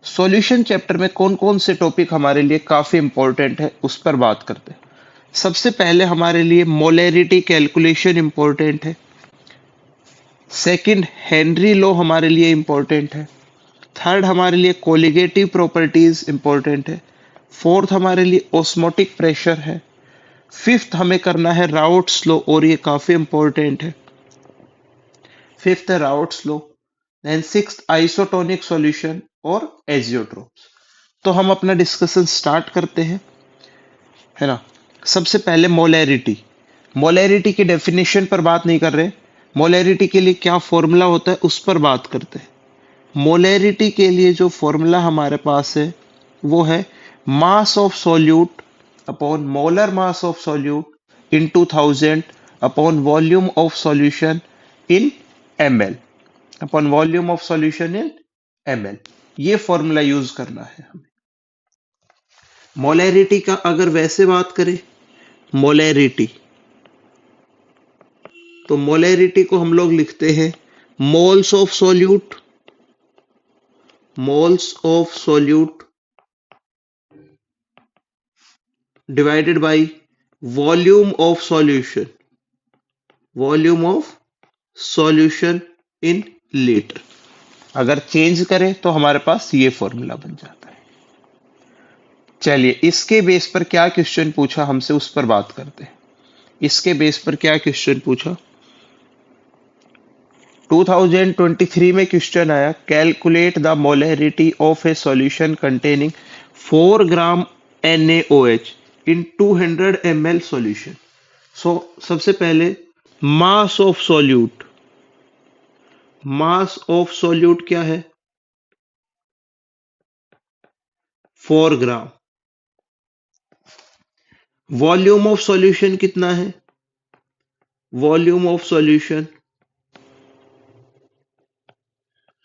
Solution chapter में कौन कौन से टॉपिक हमारे लिए काफी इंपॉर्टेंट है उस पर बात करते हैं। सबसे पहले हमारे लिए मोलैरिटी कैलकुलेशन इंपॉर्टेंट है। सेकंड, हेनरी लॉ हमारे लिए इंपॉर्टेंट है। थर्ड, हमारे लिए कोलिगेटिव प्रॉपर्टीज इंपॉर्टेंट है। फोर्थ, हमारे लिए ऑस्मोटिक प्रेशर है। फिफ्थ, हमें करना है राउट्स लॉ और ये काफी इंपॉर्टेंट है। फिफ्थ है Raoult's law. Then sixth, isotonic solution और एजियोट्रोप्स। तो हम अपना डिस्कशन स्टार्ट करते हैं, है ना। सबसे पहले मोलैरिटी। मोलैरिटी की डेफिनेशन पर बात नहीं कर रहे, मोलैरिटी के लिए क्या फॉर्मूला होता है उस पर बात करते हैं। मोलैरिटी के लिए जो फॉर्मूला हमारे पास है वो है मास of solute upon molar mass of solute in 2000 upon volume of solution in ml upon volume of solution in ml। ये फॉर्मूला यूज करना है हमें। मोलैरिटी का अगर वैसे बात करें, मोलैरिटी, तो मोलैरिटी को हम लोग लिखते हैं moles of solute, moles of solute divided by volume of solution, volume of solution in litre. अगर चेंज करें तो हमारे पास ये फॉर्मूला बन जाता है। चलिए, इसके बेस पर क्या क्वेश्चन पूछा हमसे उस पर बात करते हैं। इसके बेस पर क्या क्वेश्चन पूछा, 2023 में क्वेश्चन आया, calculate the molarity of a solution containing 4 gram NaOH in 200 ml solution. So सबसे पहले mass of solute, mass of solute क्या है, 4 ग्राम। वॉल्यूम ऑफ सॉल्यूशन कितना है, volume of solution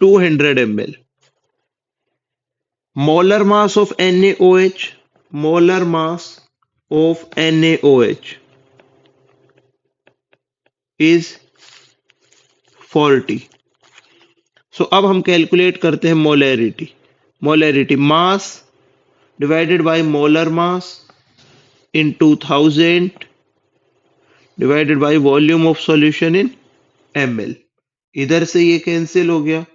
200 ml। Molar mass of NaOH, molar mass of NaOH is 40। So अब हम calculate करते हैं molarity. Molarity mass divided by molar mass in 2000 divided by volume of solution in ml। इधर से ये cancel हो गया,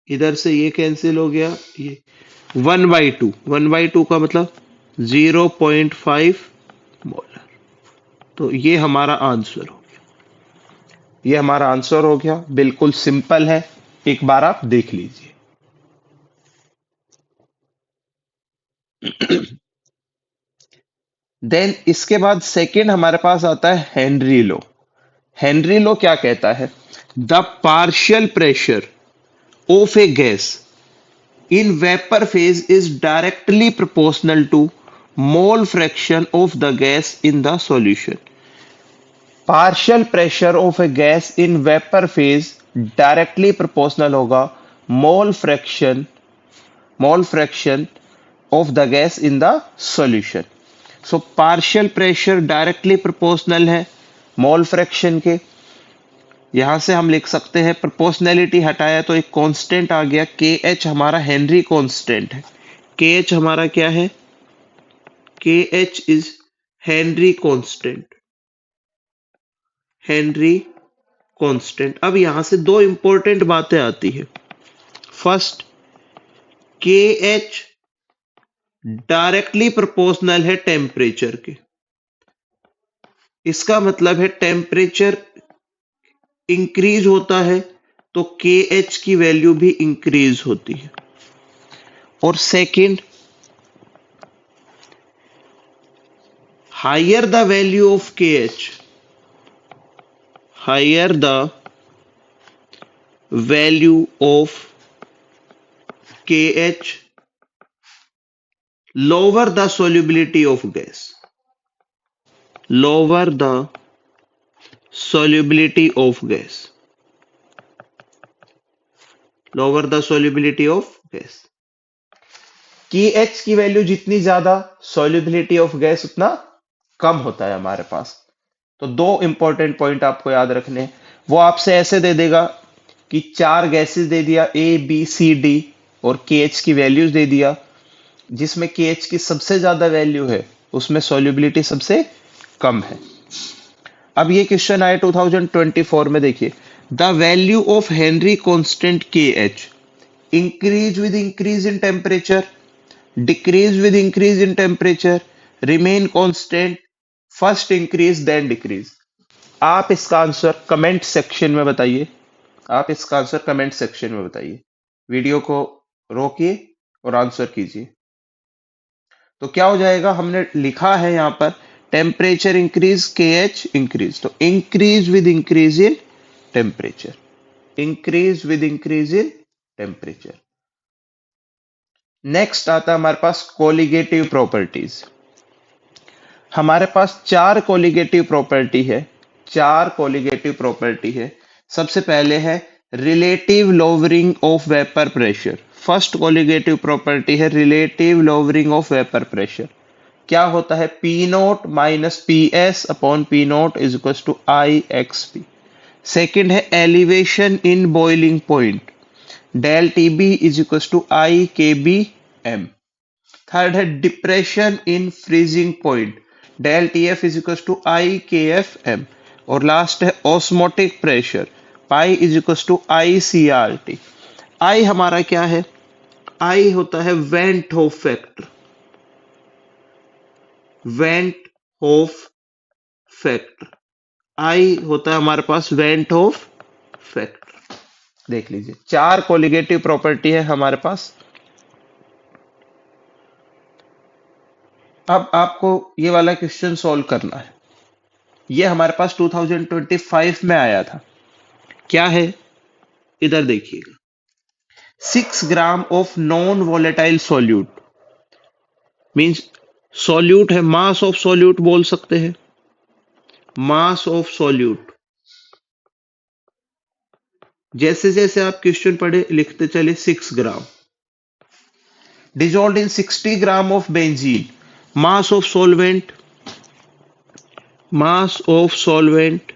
इधर से ये कैंसिल हो गया, ये 1/2, 1/2 का मतलब 0.5 मोलर। तो ये हमारा आंसर हो गया, ये हमारा आंसर हो गया। बिल्कुल सिंपल है, एक बार आप देख लीजिए। देन इसके बाद सेकंड हमारे पास आता है हेनरी लॉ। हेनरी लॉ क्या कहता है, the partial pressure of A gas in vapor phase is directly proportional to mole fraction of the gas in the solution। Partial pressure of a gas in vapor phase directly proportional होगा mole fraction of the gas in the solution। So partial pressure directly proportional है mole fraction के। यहां से हम लिख सकते हैं, proportionality हटाया तो एक कांस्टेंट आ गया, के एच हमारा हेनरी कांस्टेंट है। के एच हमारा क्या है, के H is Henry constant, Henry constant. अब यहां से दो इंपॉर्टेंट बातें आती है। फर्स्ट, के एच डायरेक्टली प्रोपोर्शनल है टेम्परेचर के। इसका मतलब है टेम्परेचर इंक्रीज होता है तो के एच की वैल्यू भी इंक्रीज होती है। और second, higher the value of K H, higher the value of K H, lower the solubility of gas, lower the solubility of gas, lower the solubility of gas। K H की value जितनी ज्यादा, solubility of gas उतना कम होता है हमारे पास। तो दो important point आपको याद रखने हैं। वो आपसे ऐसे दे देगा कि 4 गैसेस दे दिया A B C D, और KH की वैल्यूज दे दिया, जिसमें KH की सबसे ज्यादा वैल्यू है उसमें सॉल्युबिलिटी सबसे कम है। अब ये क्वेश्चन आया 2024 में, देखिए the value of Henry constant KH increase with increase in temperature, decrease with increase in temperature, remain constant, first increase then decrease. आप इसका आंसर कमेंट सेक्शन में बताइए। आप इसका आंसर कमेंट सेक्शन में बताइए। वीडियो को रोकिए और आंसर कीजिए। तो क्या हो जाएगा, हमने लिखा है यहां पर टेम्परेचर इंक्रीज KH इंक्रीज, तो increase with increase in temperature, increase with increase in temperature. Next आता है हमारे पास कोलिगेटिव प्रॉपर्टीज। हमारे पास चार कोलिगेटिव प्रॉपर्टी है, चार कोलिगेटिव प्रॉपर्टी है। सबसे पहले है relative lowering of vapour pressure. First colligative property है relative lowering of vapour pressure. क्या होता है, P nought minus P S upon P nought is equal to I X P. Second है elevation in boiling point, del T B is equal to I K B M. Third है depression in freezing point, del T F is equal to I K F M. और last है osmotic pressure, pi is equal to I C R T. I हमारा क्या है, I होता है van't Hoff factor, van't Hoff factor. I होता है हमारे पास वेंट होफ फैक्टर। देख लीजिए, चार कोलिगेटिव प्रॉपर्टी है हमारे पास। अब आपको ये वाला क्वेश्चन सॉल्व करना है। ये हमारे पास 2025 में आया था। क्या है, इधर देखिएगा, 6 gram of non volatile solute, means solute है, मास ऑफ सोल्यूट बोल सकते हैं, मास ऑफ सोल्यूट। जैसे जैसे आप क्वेश्चन पढ़े लिखते चले 6 ग्राम, dissolved in 60 gram of benzene, mass of solvent, mass of solvent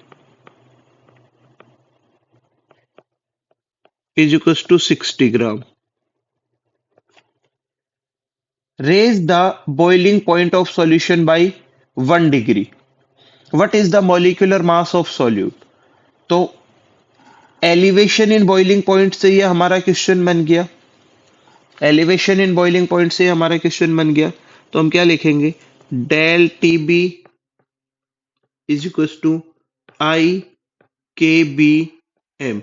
is equals to 60 gram. Raise the boiling point of solution by 1 degree. What is the molecular mass of solute? तो elevation in boiling point से ये हमारा question बन गया, elevation in boiling point से हमारा question बन गया। तो हम क्या लिखेंगे, del T B is equal to I K B M.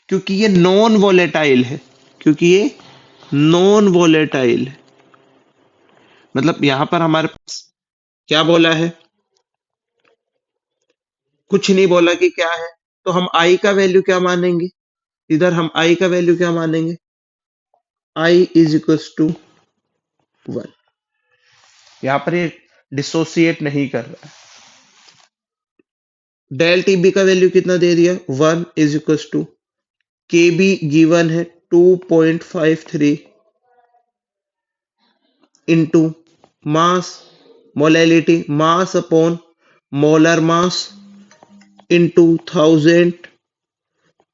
क्योंकि ये नॉन वोलेटाइल है, क्योंकि ये नॉन वोलेटाइल है, मतलब यहां पर हमारे पास क्या बोला है, कुछ नहीं बोला कि क्या है। तो हम आई का वैल्यू क्या मानेंगे, इधर हम आई का वैल्यू क्या मानेंगे, आई इज इक्वल टू 1। यहां पर ये डिसोसिएट नहीं कर रहा है। डेल टी बी का वैल्यू कितना दे दिया, 1 is equal to K B given है 2.53 into mass molality, mass upon molar mass into 1000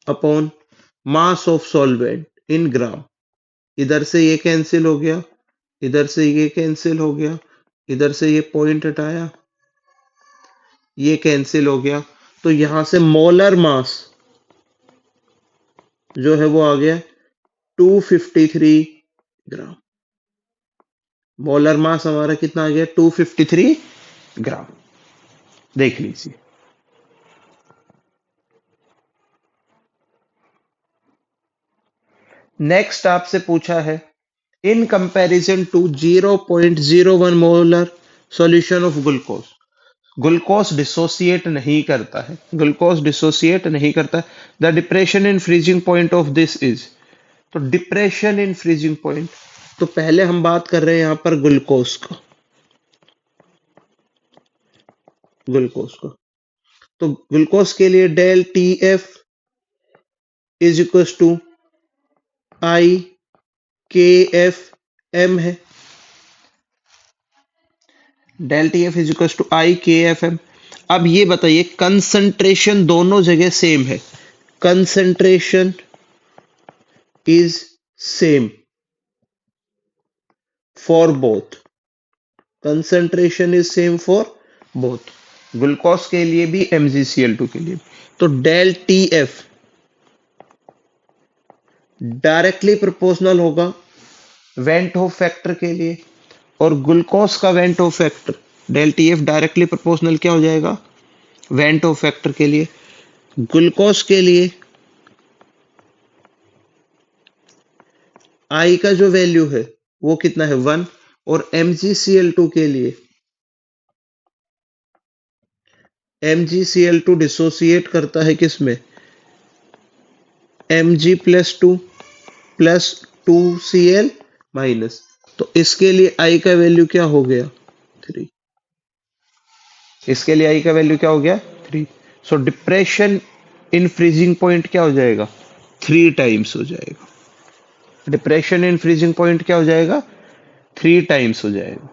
upon mass of solvent in gram. इधर से ये कैंसिल हो गया, इधर से ये कैंसिल हो गया, इधर से ये पॉइंट हटाया, ये कैंसिल हो गया। तो यहां से मोलर मास जो है वो आ गया 253 ग्राम। मोलर मास हमारा कितना आ गया, 253 ग्राम। देख लीजिए, नेक्स्ट आपसे पूछा है in comparison to 0.01 molar solution of glucose. Glucose dissociate नहीं करता है, ग्लूकोज डिसोसिएट नहीं करता। The depression in freezing point of this is, तो डिप्रेशन इन फ्रीजिंग पॉइंट, तो पहले हम बात कर रहे हैं यहां पर ग्लूकोज का, ग्लूकोज का। तो ग्लूकोज के लिए del T F is equal to I K F M है, del T F is equal to I K F M. अब ये बताइए कंसंट्रेशन दोनों जगह सेम है, concentration is same for both. Concentration is same for both. Glucose के लिए भी MgCl2 के लिए भी. तो डेल TF डायरेक्टली प्रोपोर्शनल होगा वेंट होफ फैक्टर के लिए, और ग्लूकोज का van't Hoff factor del TF directly proportional क्या हो जाएगा वेंट होफ फैक्टर के लिए. ग्लूकोज के लिए I का जो वैल्यू है वो कितना है 1, और MgCl2 के लिए MgCl2 डिसोसिएट करता है किसमें Mg+2 प्लस 2Cl माइनस. तो इसके लिए I का वैल्यू क्या हो गया 3. इसके लिए I का वैल्यू क्या हो गया 3. सो डिप्रेशन इन फ्रीजिंग पॉइंट क्या हो जाएगा 3 टाइम्स हो जाएगा. डिप्रेशन इन फ्रीजिंग पॉइंट क्या हो जाएगा 3 टाइम्स हो जाएगा.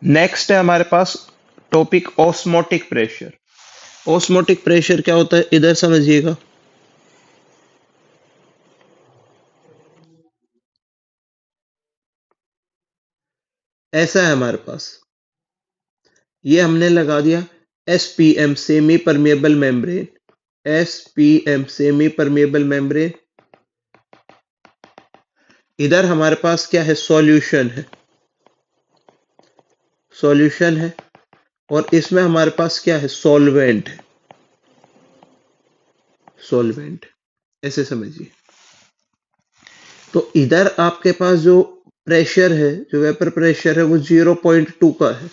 नेक्स्ट है हमारे पास topic osmotic pressure. Osmotic pressure क्या होता है इधर समझिएगा. ऐसा है हमारे पास, ये हमने लगा दिया SPM semi permeable membrane. SPM semi permeable membrane. इधर हमारे पास क्या है सॉल्यूशन है, सॉल्यूशन है, और इसमें हमारे पास क्या है सॉल्वेंट है, सॉल्वेंट. ऐसे समझिए. तो इधर आपके पास जो प्रेशर है, जो वेपर प्रेशर है वो 0.2 का है.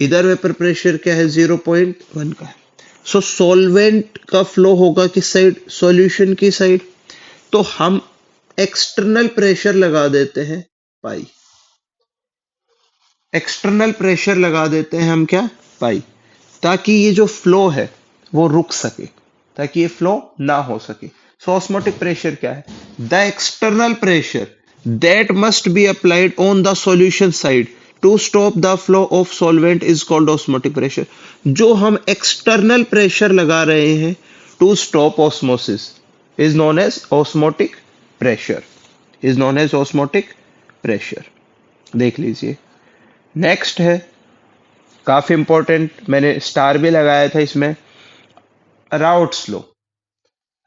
इधर वेपर प्रेशर क्या है 0.1 का है. सो सॉल्वेंट का फ्लो होगा किस साइड सॉल्यूशन की साइड. तो हम एक्सटर्नल प्रेशर लगा देते हैं पाई. एक्सटर्नल प्रेशर लगा देते हैं हम क्या पाई, ताकि ये जो फ्लो है वो रुक सके, ताकि ये फ्लो ना हो सके. सो ऑस्मोटिक प्रेशर क्या है the external pressure that must be applied on the solution side to stop the flow of solvent is called osmotic pressure. जो हम एक्सटर्नल प्रेशर लगा रहे हैं to stop osmosis is known as osmotic pressure, is known as osmotic pressure. देख लीजिए. Next है काफी important, मैंने स्टार भी लगाया था इसमें, राउट्स लॉ.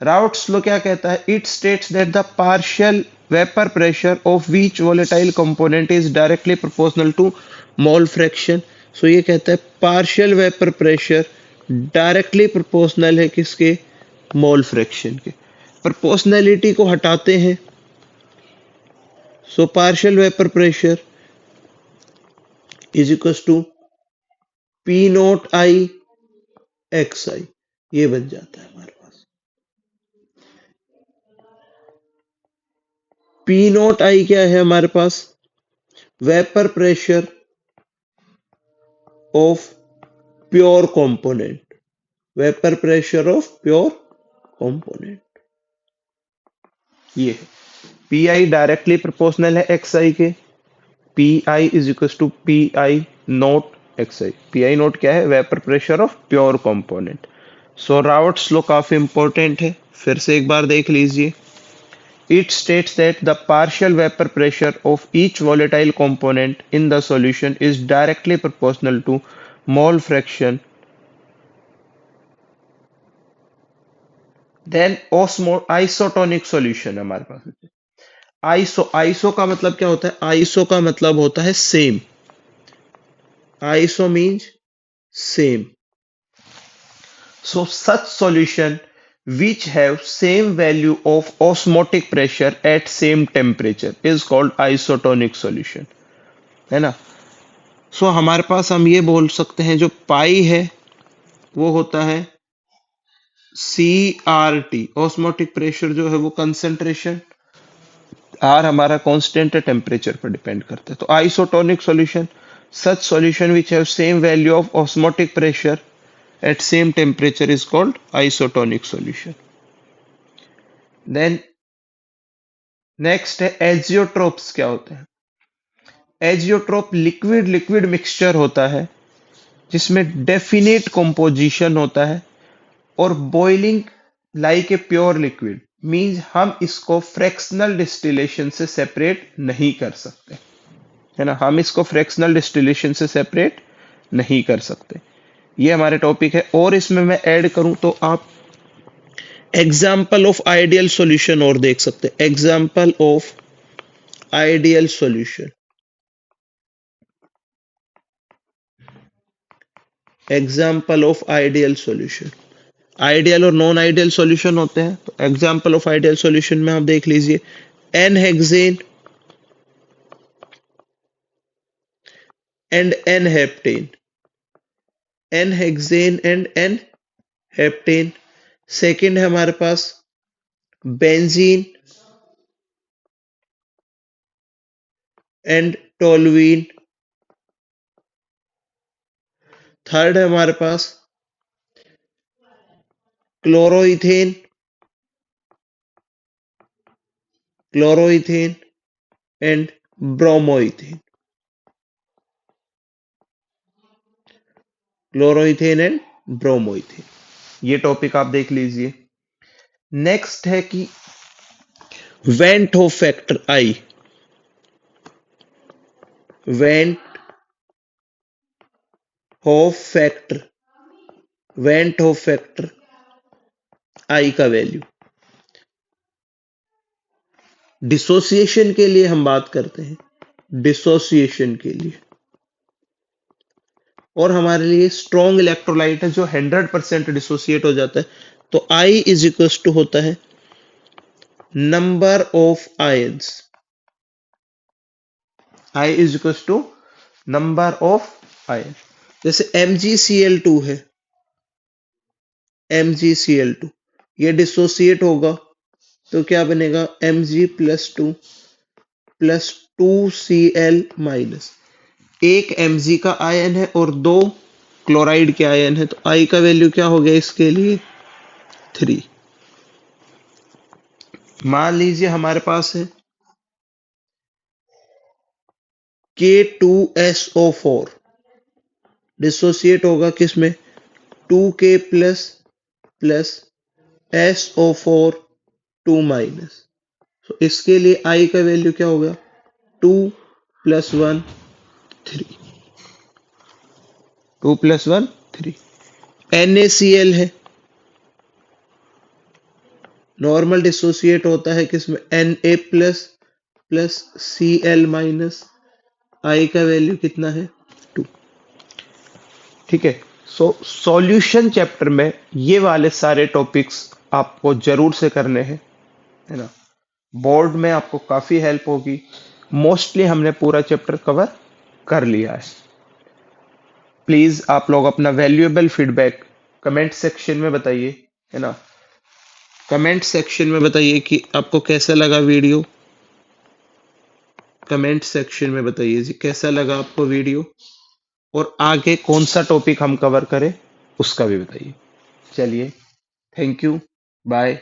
राउट्स लॉ क्या कहता है it states that the partial vapour pressure of which volatile component is directly proportional to mole fraction. So ये कहता है partial vapour pressure directly proportional है किसके मोल फ्रैक्शन के. प्रोपोर्शनैलिटी को हटाते हैं. So partial vapour pressure is equal to P0I XI, ये बन जाता है हमारे पास. P0I क्या है हमारे पास vapour pressure of pure component, vapour pressure of pure component. ये है PI डायरेक्टली प्रोपोर्शनल है XI के. PI is equal to PI nought XI. PI nought क्या है vapour pressure of pure component. So Raoult's law काफी important है, फिर से एक बार देख लीजिए. It states that the partial vapor pressure of each volatile component in the solution is directly proportional to mole fraction. Then isotonic solution हमारे पास. Iso का मतलब क्या होता है आइसो का मतलब होता है same. Iso means same. So such solution which have same value of osmotic pressure at same temperature is called isotonic solution, है ना. सो हमारे पास हम ये बोल सकते हैं जो पाई है वो होता है CRT. ऑस्मोटिक प्रेशर जो है वो कंसंट्रेशन, आर हमारा कांस्टेंट है, टेम्परेचर पर डिपेंड करता है. तो isotonic solution such solution which have same value of osmotic pressure at same temperature is called isotonic solution. Then next है एजियोट्रोप्स. क्या होते हैं एजियोट्रोप लिक्विड लिक्विड मिक्सचर होता है जिसमें डेफिनेट कंपोजिशन होता है और boiling like a pure liquid. Means हम इसको फ्रैक्शनल डिस्टिलेशन से सेपरेट नहीं कर सकते, है ना, हम इसको फ्रैक्शनल डिस्टिलेशन से सेपरेट नहीं कर सकते। ये हमारे टॉपिक है। और इसमें मैं ऐड करूं तो आप एग्जाम्पल ऑफ आइडियल सॉल्यूशन और देख सकते हैं। Example of ideal solution, example of ideal solution, ideal और नॉन आइडियल सॉल्यूशन होते हैं। तो एग्जाम्पल ऑफ आइडियल सॉल्यूशन में आप देख लीजिए, N hexane and N heptane, N hexane and N heptane. Second है हमारे पास बेंजीन एंड टोलुइन। थर्ड है हमारे पास chloroethane, chloroethane and bromoethane, chloroethane and bromoethane. ये टॉपिक आप देख लीजिए। नेक्स्ट है कि van't Hoff factor I, van't Hoff factor, van't Hoff factor I का वैल्यू। डिसोसिएशन के लिए हम बात करते हैं, डिसोसिएशन के लिए। और हमारे लिए स्ट्रॉन्ग इलेक्ट्रोलाइट है जो 100% डिसोसिएट हो जाता है, तो आई इज इक्वल टू होता है number of ions, I is equal to number of ion. जैसे MgCl2 है, MgCl2 ये डिसोसिएट होगा तो क्या बनेगा, Mg plus 2 plus 2Cl minus. एक Mg का आयन है और दो क्लोराइड के आयन है, तो आई का वैल्यू क्या हो गया इसके लिए 3। मान लीजिए हमारे पास है K2SO4, डिसोसिएट होगा किसमें 2K plus plus SO4 2 minus. तो इसके लिए आई का वैल्यू क्या होगा 2 प्लस 1 3, 2 प्लस 1 3। NaCl है, नॉर्मल डिसोसिएट होता है किसमें Na plus plus Cl minus, I का वैल्यू कितना है 2। ठीक है। सॉल्यूशन चैप्टर में ये वाले सारे टॉपिक्स आपको जरूर से करने हैं, है ना, बोर्ड में आपको काफी हेल्प होगी। मोस्टली हमने पूरा चैप्टर कवर कर लिया है। प्लीज आप लोग अपना वैल्यूएबल फीडबैक कमेंट सेक्शन में बताइए, है ना, कमेंट सेक्शन में बताइए कि आपको कैसा लगा वीडियो, कमेंट सेक्शन में बताइए जी कैसा लगा आपको वीडियो, और आगे कौन सा टॉपिक हम कवर करें उसका भी बताइए। चलिए, थैंक यू, बाय।